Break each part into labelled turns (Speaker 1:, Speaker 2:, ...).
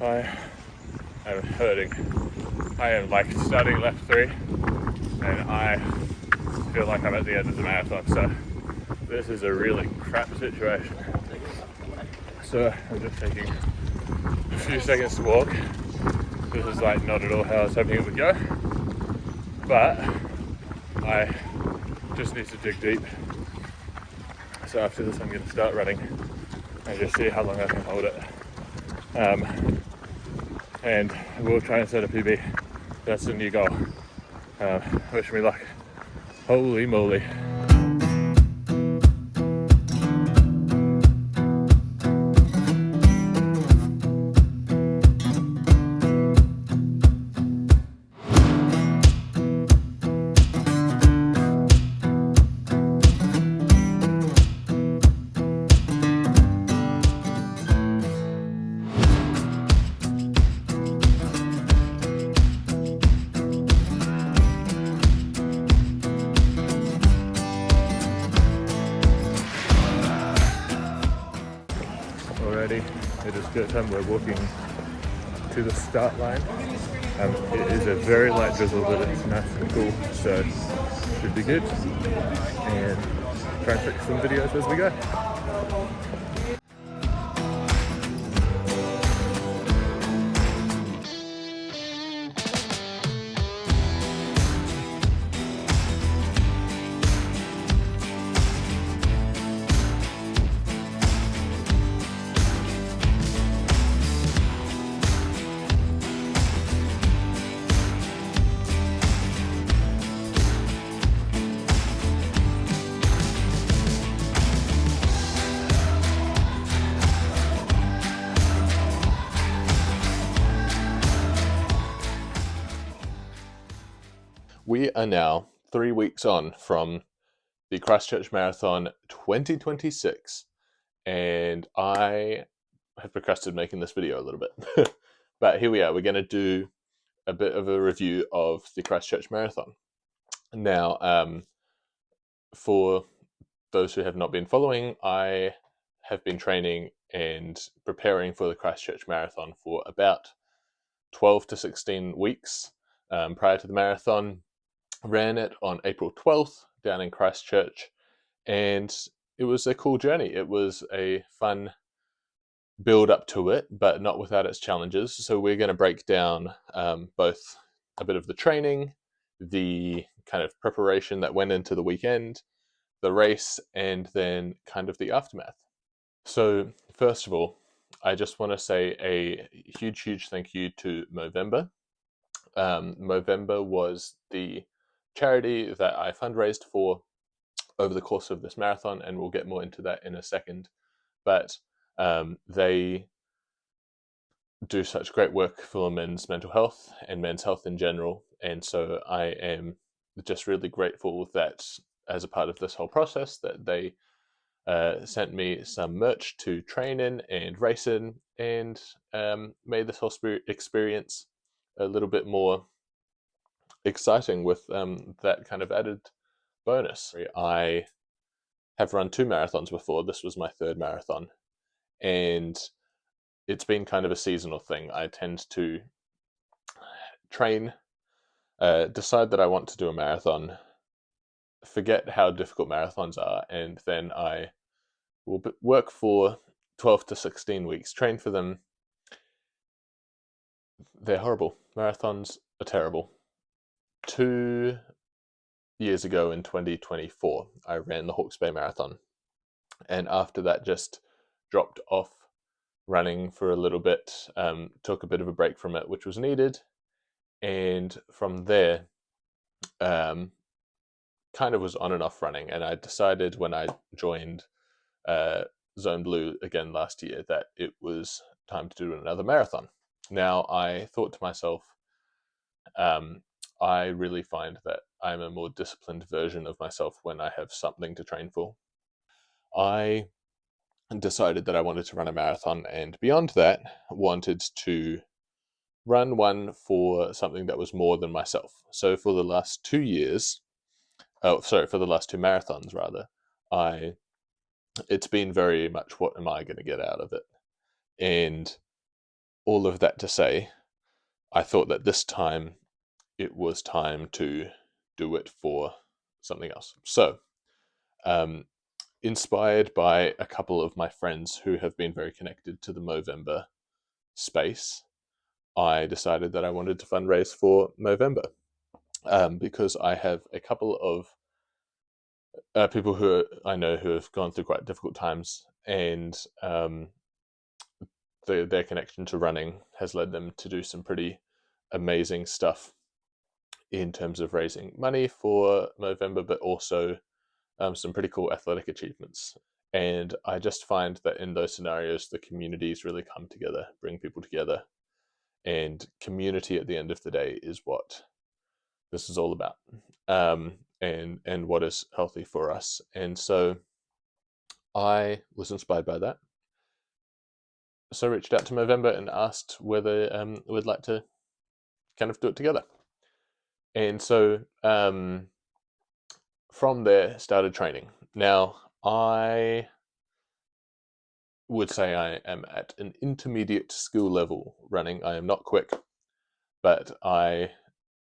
Speaker 1: I am hurting. I am like starting lap 3 and I feel like I'm at the end of the marathon, so this is a really crap situation. So I'm just taking a few seconds to walk. This is like not at all how I was hoping it would go, but I just need to dig deep. So after this I'm going to start running and just see how long I can hold it. And we'll try and set a PB. That's the new goal. Wish me luck. Holy moly. Already, it is good time. We're walking to the start line. It is a very light drizzle, but it's nice and cool, so should be good. And try and take some videos as we go. We are now 3 weeks on from the Christchurch Marathon 2026, and I have procrastinated making this video a little bit. But here we are. We're going to do a bit of a review of the Christchurch Marathon. Now, for those who have not been following, I have been training and preparing for the Christchurch Marathon for about 12 to 16 weeks prior to the marathon. Ran it on April 12th down in Christchurch, and it was a cool journey. It was a fun build up to it, but not without its challenges. So we're going to break down both a bit of the training, the kind of preparation that went into the weekend, the race, and then kind of the aftermath. So first of all, I just want to say a huge thank you to Movember. Movember was the charity that I fundraised for over the course of this marathon, and we'll get more into that in a second. But they do such great work for men's mental health and men's health in general, and so I am just really grateful that as a part of this whole process that they sent me some merch to train in and race in, and made this whole experience a little bit more exciting with that kind of added bonus. I have run 2 marathons before. This was my 3rd marathon, and it's been kind of a seasonal thing. I tend to train, decide that I want to do a marathon, forget how difficult marathons are, and then I will work for 12 to 16 weeks, train for them. They're horrible. Marathons are terrible. 2 years ago in 2024, I ran the Hawke's Bay Marathon, and after that just dropped off running for a little bit, took a bit of a break from it, which was needed, and from there kind of was on and off running, and I decided when I joined Zone Blue again last year that it was time to do another marathon. Now, I thought to myself, I really find that I'm a more disciplined version of myself when I have something to train for. I decided that I wanted to run a marathon, and beyond that, wanted to run one for something that was more than myself. So for the last 2 years, for the last 2 marathons rather, it's been very much what am I going to get out of it, and all of that to say, I thought that this time it was time to do it for something else. So, um, inspired by a couple of my friends who have been very connected to the Movember space, I decided that I wanted to fundraise for Movember, because I have a couple of people who I know who have gone through quite difficult times, and their connection to running has led them to do some pretty amazing stuff in terms of raising money for Movember, but also some pretty cool athletic achievements. And I just find that in those scenarios, the communities really come together, bring people together, and community at the end of the day is what this is all about, and what is healthy for us. And so I was inspired by that. So I reached out to Movember and asked whether we'd like to kind of do it together. And so from there, started training. Now, I would say I am at an intermediate skill level running. I am not quick, but I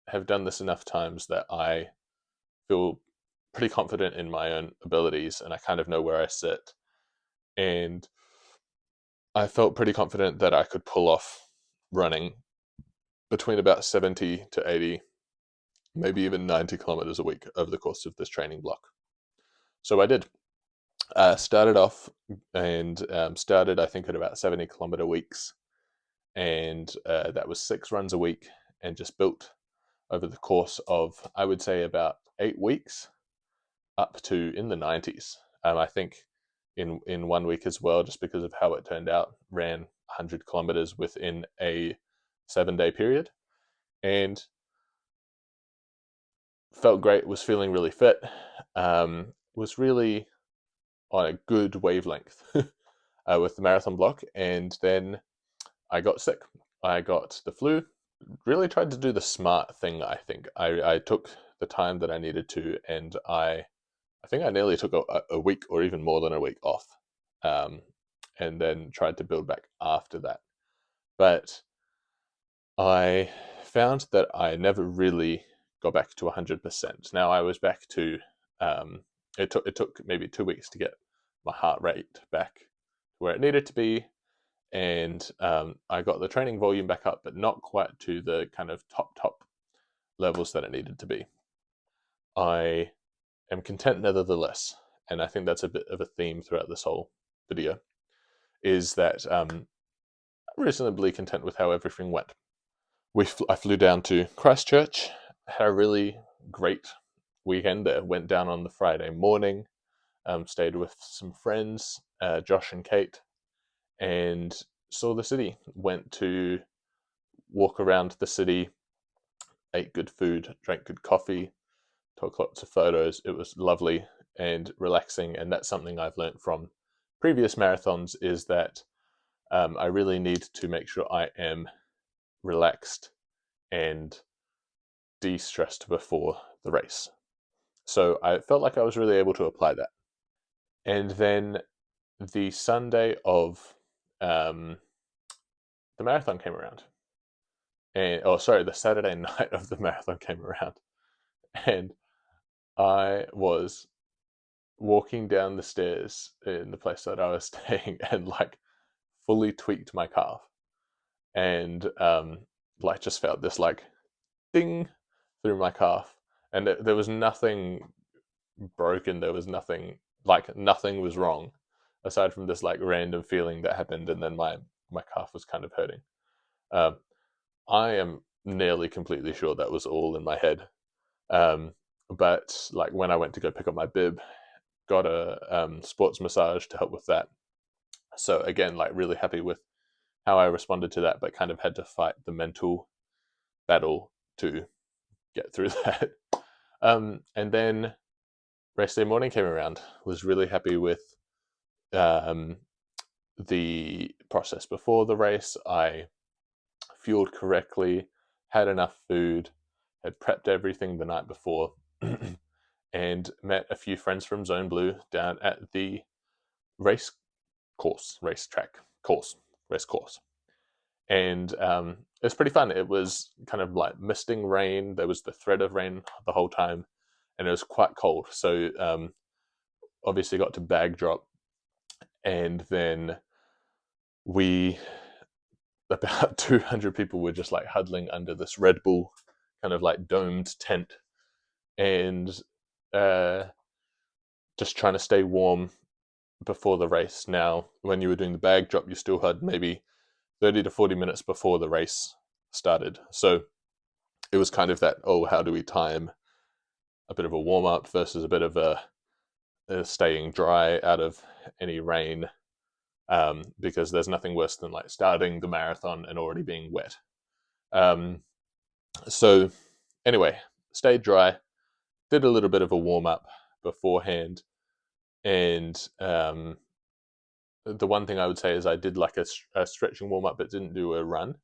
Speaker 1: have done this enough times that I feel pretty confident in my own abilities and I kind of know where I sit. And I felt pretty confident that I could pull off running between about 70 to 80, maybe even 90 kilometers a week over the course of this training block. So I did. Started off and started, I think, at about 70-kilometer weeks. And that was 6 runs a week, and just built over the course of, I would say, about 8 weeks up to in the 90s. I think in 1 week as well, just because of how it turned out, ran 100 kilometers within a 7-day period, and felt great, was feeling really fit, was really on a good wavelength with the marathon block. And then I got sick. I got the flu. Really tried to do the smart thing, I think. I took the time that I needed to, and I think I nearly took a week or even more than a week off, and then tried to build back after that. But I found that I never really got back to 100%. Now I was back to, it took maybe 2 weeks to get my heart rate back where it needed to be, and I got the training volume back up, but not quite to the kind of top levels that it needed to be. I am content nevertheless, and I think that's a bit of a theme throughout this whole video, is that I'm reasonably content with how everything went. I flew down to Christchurch, had a really great weekend there. Went down on the Friday morning, stayed with some friends, Josh and Kate, and saw the city. Went to walk around the city, ate good food, drank good coffee, took lots of photos. It was lovely and relaxing, and that's something I've learned from previous marathons, is that I really need to make sure I am relaxed and de-stressed before the race. So I felt like I was really able to apply that. And then the Sunday of the marathon came around, and the Saturday night of the marathon came around, and I was walking down the stairs in the place that I was staying, and like fully tweaked my calf, and like just felt this like ding through my calf, and there was nothing broken. There was nothing, like nothing was wrong, aside from this like random feeling that happened, and then my calf was kind of hurting. Um, I am nearly completely sure that was all in my head. Um, but like when I went to go pick up my bib, got a sports massage to help with that. So again, like really happy with how I responded to that, but kind of had to fight the mental battle to get through that. And then race day morning came around. Was really happy with um, the process before the race. I fueled correctly, had enough food, had prepped everything the night before, and met a few friends from Zone Blue down at the race course, race course. and it was pretty fun. It was kind of like misting rain. There was the threat of rain the whole time, and it was quite cold. So obviously got to bag drop, and then about 200 people were just like huddling under this Red Bull kind of like domed tent, and just trying to stay warm before the race. Now, when you were doing the bag drop, you still had maybe 30 to 40 minutes before the race started. So it was kind of that, oh, how do we time a bit of a warm up versus a bit of a staying dry out of any rain, because there's nothing worse than like starting the marathon and already being wet. So anyway, stayed dry, did a little bit of a warm up beforehand, and the one thing I would say is I did like a stretching warm up, but didn't do a run,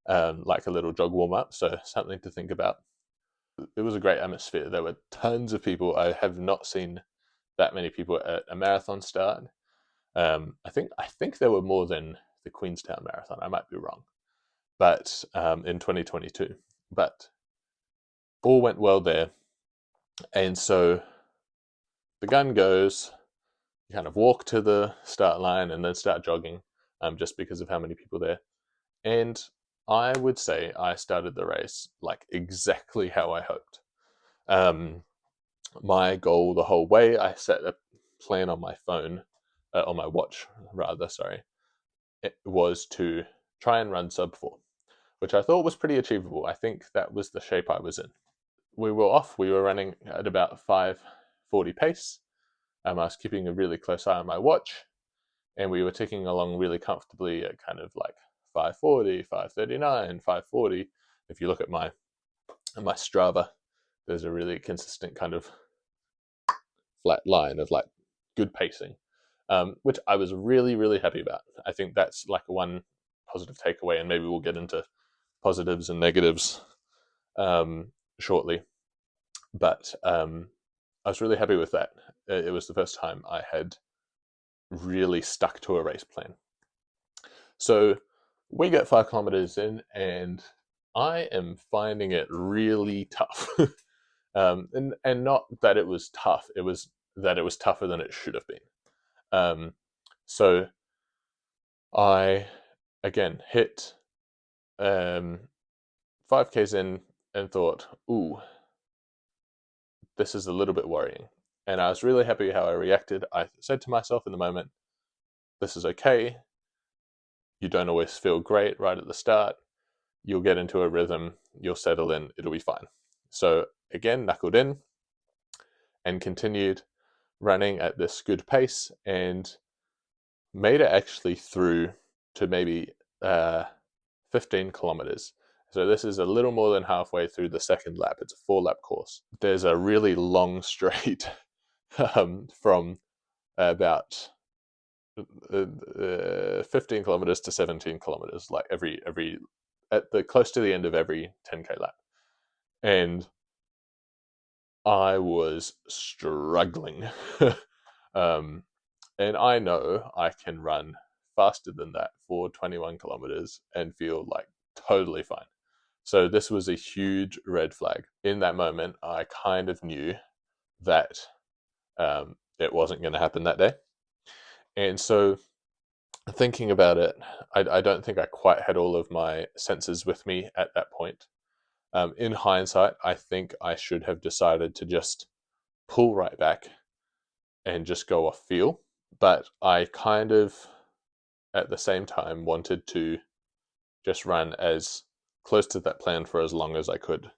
Speaker 1: like a little jog warm up. So something to think about. It was a great atmosphere. There were tons of people. I have not seen that many people at a marathon start. I think there were more than the Queenstown Marathon. I might be wrong, but in 2022. But all went well there, and so the gun goes. You kind of walk to the start line and then start jogging, just because of how many people there. And I would say I started the race like exactly how I hoped. My goal the whole way, I set a plan on my phone, on my watch rather, sorry, it was to try and run sub 4, which I thought was pretty achievable. I think that was the shape I was in. We were off, we were running at about 5:40 pace. I was keeping a really close eye on my watch, and we were ticking along really comfortably at kind of like 5:40, 5:39, 5:40. If you look at my Strava, there's a really consistent kind of flat line of like good pacing, which I was really, really happy about. I think that's like one positive takeaway, and maybe we'll get into positives and negatives shortly. But I was really happy with that. It was the first time I had really stuck to a race plan. So we get 5 kilometers in, and I am finding it really tough. And not that it was tough, it was that it was tougher than it should have been. So I again hit 5Ks in and thought, ooh, this is a little bit worrying. And I was really happy how I reacted. I said to myself in the moment, this is okay. You don't always feel great right at the start. You'll get into a rhythm, you'll settle in, it'll be fine. So again, knuckled in and continued running at this good pace, and made it actually through to maybe 15 kilometers. So this is a little more than halfway through the second lap. It's a 4-lap course. There's a really long straight from about 15 kilometers to 17 kilometers, like every at the close to the end of every 10k lap. And I was struggling. And I know I can run faster than that for 21 kilometers and feel like totally fine. So this was a huge red flag. In that moment, I kind of knew that it wasn't going to happen that day. And so thinking about it, I don't think I quite had all of my senses with me at that point. In hindsight, I think I should have decided to just pull right back and just go off feel. But I kind of, at the same time, wanted to just run as close to that plan for as long as I could.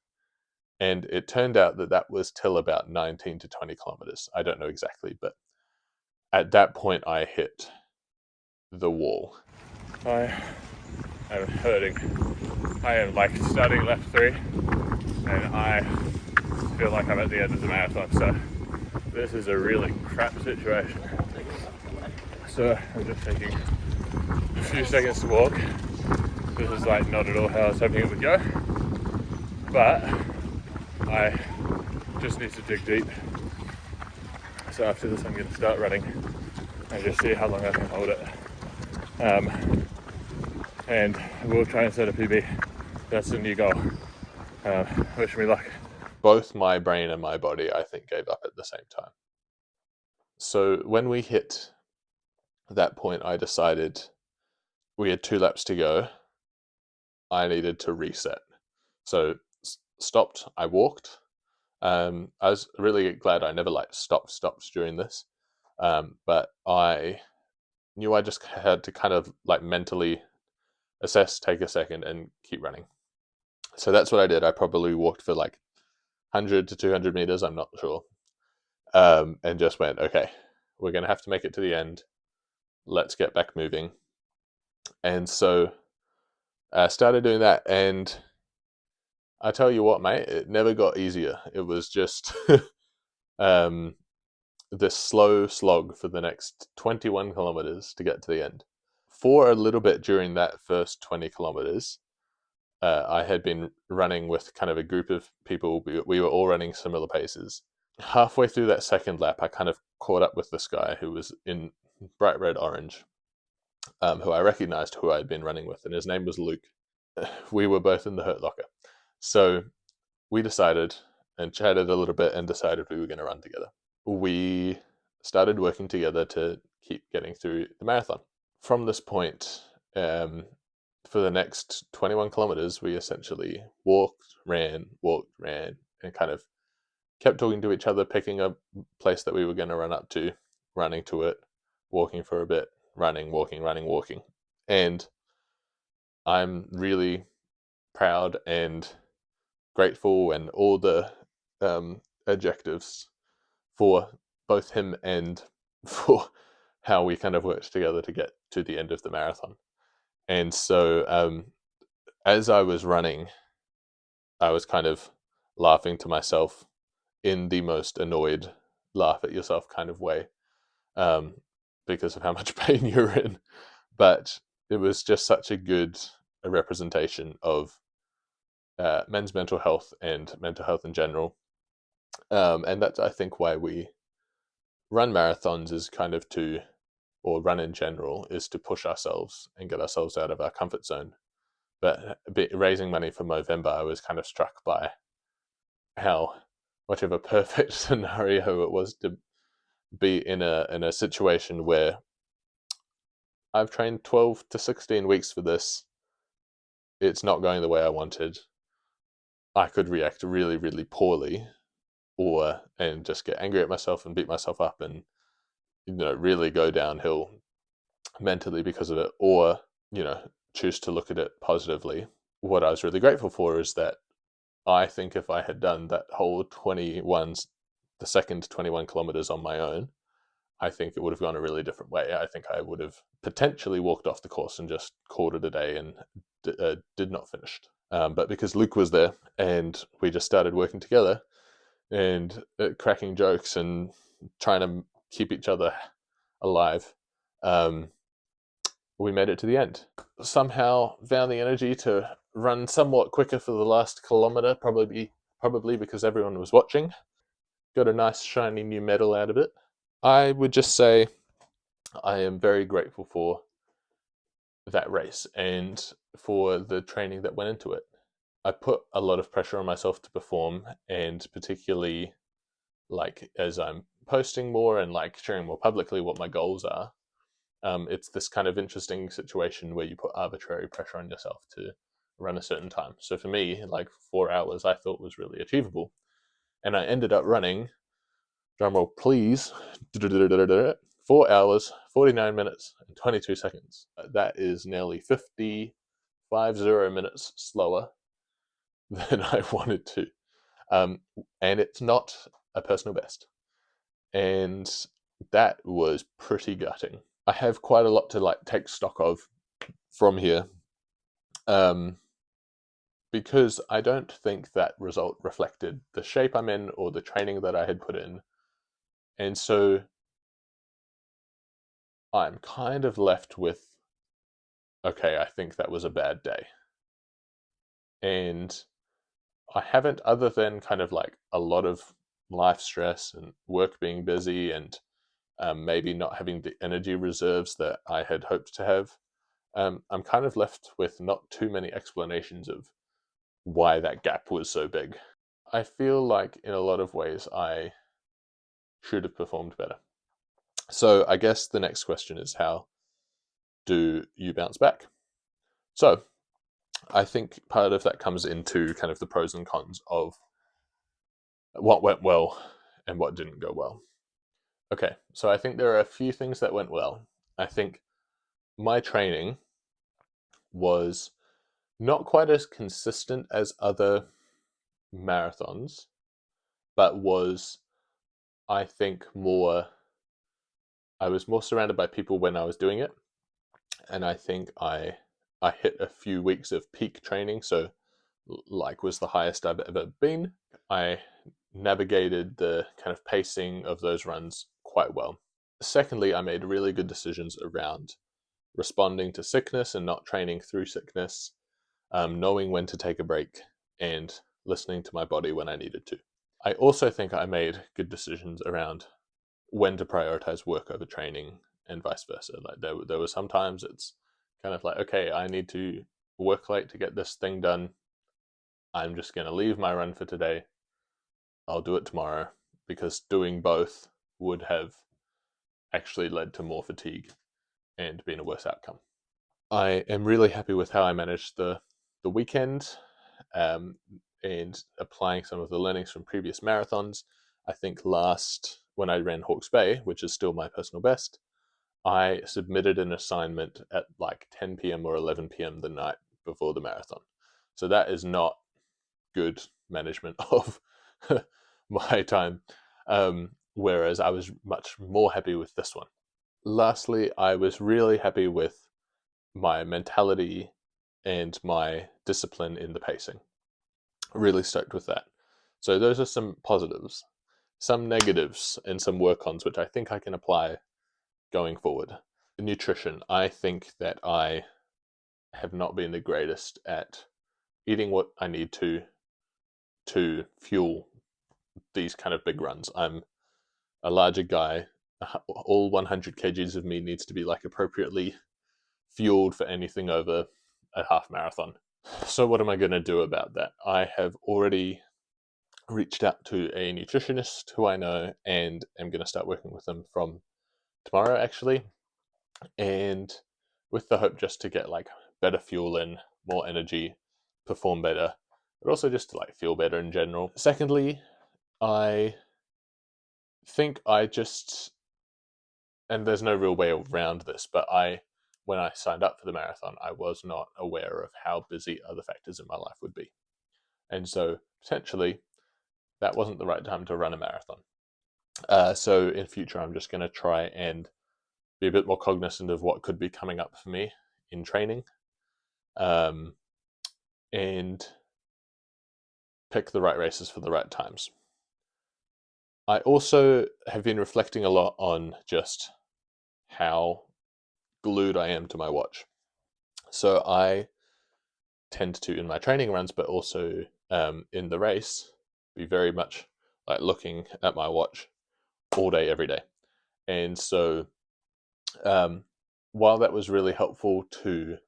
Speaker 1: And it turned out that that was till about 19 to 20 kilometers. I don't know exactly, but at that point I hit the wall. I am hurting. I am like starting lap 3, and I feel like I'm at the end of the marathon, so this is a really crap situation. So I'm just taking a few seconds to walk. This is like not at all how I was hoping it would go, but I just need to dig deep. So after this I'm going to start running and just see how long I can hold it. and we'll try and set a PB. That's the new goal. Wish me luck. Both my brain and my body, I think, gave up at the same time. So when we hit that point, I decided we had 2 laps to go. I needed to reset. So stopped, I walked. I was really glad I never stopped during this. But I knew I just had to kind of mentally assess, take a second, and keep running. So that's what I did. I probably walked for 100 to 200 meters, I'm not sure, and just went, okay, we're going to have to make it to the end. Let's get back moving. And so I started doing that, and I tell you what, mate, it never got easier. It was just this slow slog for the next 21 kilometers to get to the end. For a little bit during that first 20 kilometers, I had been running with kind of a group of people. We were all running similar paces. Halfway through that second lap, I kind of caught up with this guy who was in bright red orange, who I recognized, who I had been running with, and his name was Luke. We were both in the hurt locker. So we decided and chatted a little bit and decided we were going to run together. We started working together to keep getting through the marathon. From this point, for the next 21 kilometers, we essentially walked, ran, and kind of kept talking to each other, picking a place that we were going to run up to, running to it, walking for a bit, running, walking, running, walking. And I'm really proud and grateful and all the adjectives for both him and for how we kind of worked together to get to the end of the marathon. And so as I was running, I was kind of laughing to myself in the most annoyed, laugh at yourself kind of way, because of how much pain you're in. But it was just such a good representation of men's mental health and mental health in general. And that's, I think, why we run marathons is kind of to, or run in general, is to push ourselves and get ourselves out of our comfort zone. But raising money for Movember, I was kind of struck by how much of a perfect scenario it was to be in a situation where I've trained 12 to 16 weeks for this. It's not going the way I wanted. I could react really, really poorly, and just get angry at myself and beat myself up and really go downhill mentally because of it, or choose to look at it positively. What I was really grateful for is that I think if I had done that whole the second 21 kilometers on my own, I think it would have gone a really different way. I think I would have potentially walked off the course and just called it a day and did not finish. But because Luke was there and we just started working together and cracking jokes and trying to keep each other alive, we made it to the end. Somehow found the energy to run somewhat quicker for the last kilometer, probably because everyone was watching. Got a nice shiny new medal out of it. I would just say I am very grateful for that race and for the training that went into it. I put a lot of pressure on myself to perform, and particularly as I'm posting more and sharing more publicly what my goals are, it's this kind of interesting situation where you put arbitrary pressure on yourself to run a certain time. So for me, 4 hours I thought was really achievable, and I ended up running, drumroll please, 4 hours, 49 minutes, and 22 seconds. That is nearly 50 minutes slower than I wanted to. And it's not a personal best. And that was pretty gutting. I have quite a lot to take stock of from here, because I don't think that result reflected the shape I'm in or the training that I had put in. And so I'm kind of left with, okay, I think that was a bad day. And I haven't, other than kind of a lot of life stress and work being busy and maybe not having the energy reserves that I had hoped to have. I'm kind of left with not too many explanations of why that gap was so big. I feel like in a lot of ways I should have performed better. So I guess the next question is, how do you bounce back? So I think part of that comes into kind of the pros and cons of what went well and what didn't go well. Okay, so I think there are a few things that went well. I think my training was not quite as consistent as other marathons, but was, I think, I was more surrounded by people when I was doing it. And I think I hit a few weeks of peak training, so like was the highest I've ever been. I navigated the kind of pacing of those runs quite well. Secondly, I made really good decisions around responding to sickness and not training through sickness, knowing when to take a break, and listening to my body when I needed to. I also think I made good decisions around when to prioritize work over training and vice versa. Like there were sometimes it's kind of like, okay, I need to work late to get this thing done. I'm just going to leave my run for today. I'll do it tomorrow, because doing both would have actually led to more fatigue and been a worse outcome. I am really happy with how I managed the weekend, um, and applying some of the learnings from previous marathons. I think when I ran Hawke's Bay, which is still my personal best, I submitted an assignment at like 10 p.m. or 11 p.m. the night before the marathon. So that is not good management of my time. Whereas I was much more happy with this one. Lastly, I was really happy with my mentality and my discipline in the pacing. Really stoked with that. So those are some positives, some negatives, and some work-ons, which I think I can apply going forward. Nutrition. I think that I have not been the greatest at eating what I need to fuel these kind of big runs. I'm a larger guy. All 100 kgs of me needs to be like appropriately fueled for anything over a half marathon. So what am I going to do about that? I have already reached out to a nutritionist who I know, and am going to start working with them from tomorrow, actually, and with the hope just to get like better fuel in, more energy, perform better, but also just to like feel better in general. Secondly, I think and there's no real way around this, but when I signed up for the marathon, I was not aware of how busy other factors in my life would be. And so potentially that wasn't the right time to run a marathon. So in future, I'm just going to try and be a bit more cognizant of what could be coming up for me in training, um, and pick the right races for the right times. I also have been reflecting a lot on just how glued I am to my watch. So I tend to, in my training runs, but also in the race, be very much like looking at my watch all day, every day. And so while that was really helpful to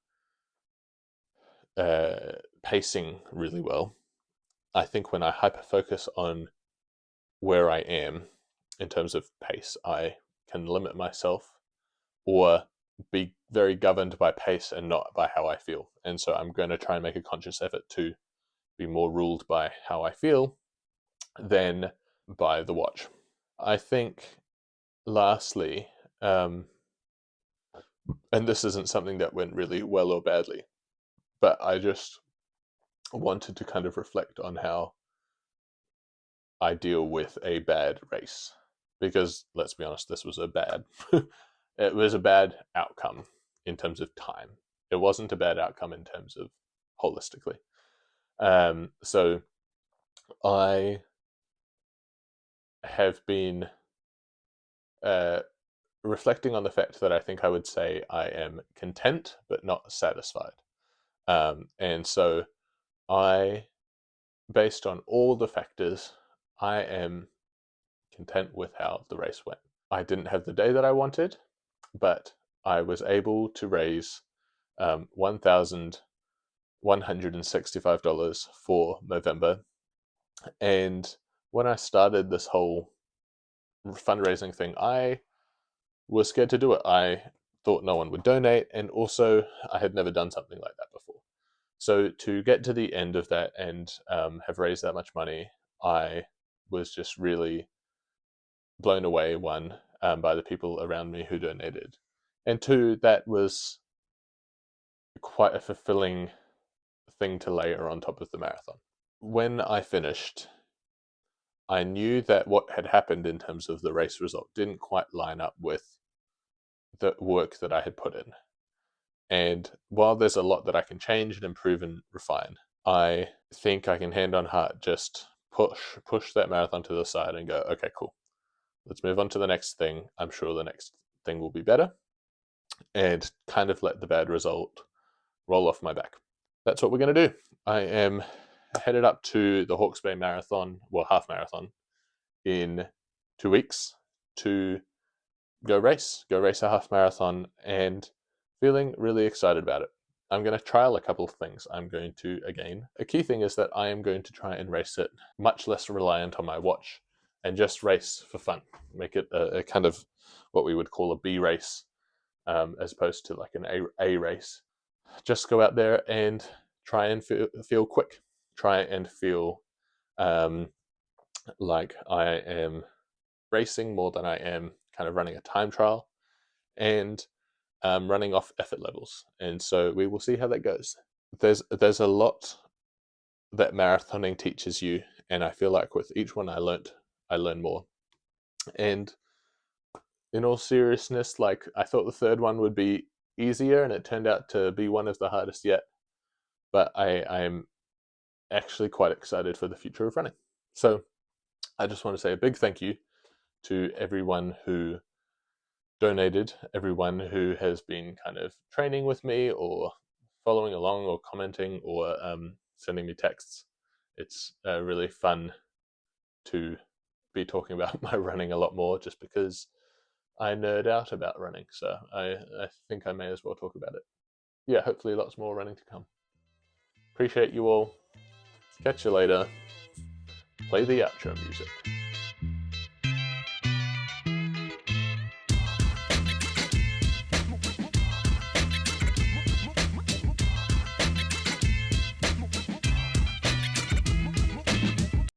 Speaker 1: pacing really well, I think when I hyper focus on where I am in terms of pace, I can limit myself or be very governed by pace and not by how I feel. And so I'm going to try and make a conscious effort to be more ruled by how I feel than by the watch. I think, lastly, and this isn't something that went really well or badly, but I just wanted to kind of reflect on how I deal with a bad race, because let's be honest, this was a bad it was a bad outcome in terms of time. It wasn't a bad outcome in terms of holistically. So I have been reflecting on the fact that I think I would say I am content but not satisfied. And so I, based on all the factors, I am content with how the race went. I didn't have the day that I wanted, but I was able to raise $1,165 for Movember. And when I started this whole fundraising thing, I was scared to do it. I thought no one would donate, and also I had never done something like that before. So to get to the end of that and have raised that much money, I was just really blown away, one, by the people around me who donated, and two, that was quite a fulfilling thing to layer on top of the marathon. When I finished, I knew that what had happened in terms of the race result didn't quite line up with the work that I had put in. And while there's a lot that I can change and improve and refine, I think I can hand on heart just push that marathon to the side and go, okay, cool. Let's move on to the next thing. I'm sure the next thing will be better, and kind of let the bad result roll off my back. That's what we're going to do. I am headed up to the Hawke's Bay Marathon, well, half marathon, in 2 weeks to go race a half marathon, and feeling really excited about it. I'm going to trial a couple of things. I'm going to, again, a key thing is that I am going to try and race it much less reliant on my watch and just race for fun. Make it a kind of what we would call a B race, as opposed to like an A race. Just go out there and try and feel quick. Try and feel like I am racing more than I am kind of running a time trial, and running off effort levels. And so we will see how that goes. There's a lot that marathoning teaches you, and I feel like with each one I learn more. And in all seriousness, like, I thought the third one would be easier, and it turned out to be one of the hardest yet. But I am actually quite excited for the future of running. So I just want to say a big thank you to everyone who donated, everyone who has been kind of training with me or following along or commenting or sending me texts. It's really fun to be talking about my running a lot more, just because I nerd out about running. So I think I may as well talk about it. Yeah, hopefully lots more running to come. Appreciate you all. Catch you later. Play the outro music.